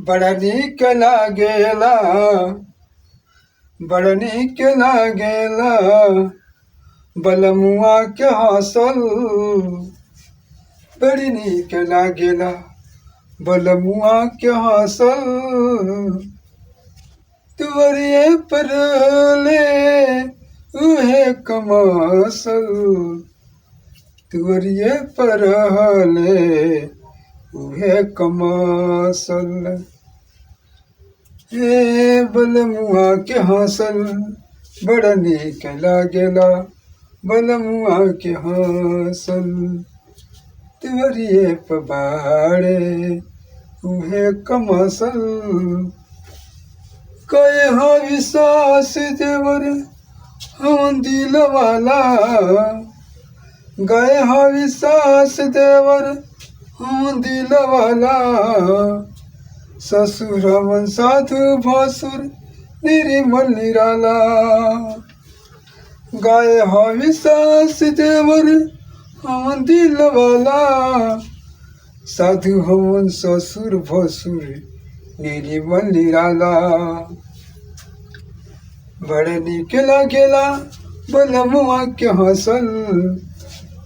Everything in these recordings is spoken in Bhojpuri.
बड़ा नीक लागेला, बड़ा नीक लागेला बलमुआ के हंसल। बड़ी नीक लागेला बलमुआ के हंसल। तुवरिए पर ले उहे कमासल, तुवरिए पर ले उहे कमासल। हे बलमुआ के हंसल बड़ा नीक लागेला, बलमुआ के हंसल। तुवरिए पबाड़े उहे कमसल। कहे हा विश्वास देवर हम दिल वाला, गए हा विश्वास देवर हम दिल वाला। ससुर मन साधु भसुर निर्मल निराला, गाय हा विश्वास देवर हम दिल वाला। साधु हमन ससुर भसुर निर्मल निराला। बड़ा नीक लागेला बलमुआ के हंसल,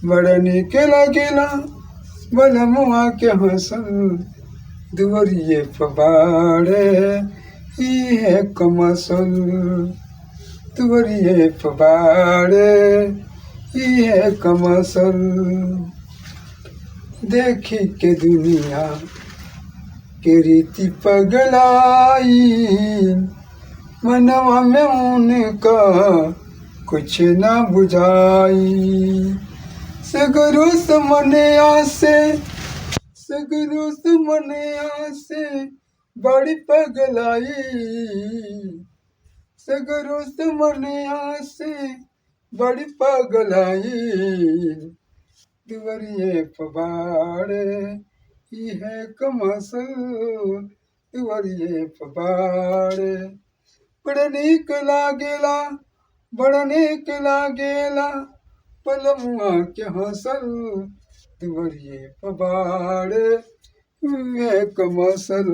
बड़ा नीक लागेला बलमुआ के हंसल। दुवरिए पबाड़े इहे कमसल, दुवरिए पबाड़े इहे कमसल। देखी के दुनिया के रीति पगलाई, मनवा में उनका कुछ ना बुझाई। सगरो समने आसे, सगरो समने आसे बड़ी पगलाई। सगरो समने आसे बड़ी पगलाई। दुवरिए पबाड़े इहे कमसल, दुवरिए पबाड़े। बड़ा नीक लागेला, बड़ा नीक लागेला बलमुआ के हंसल। दुवरिए पबाड़े उहे कमसल,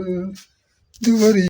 दुवरिए।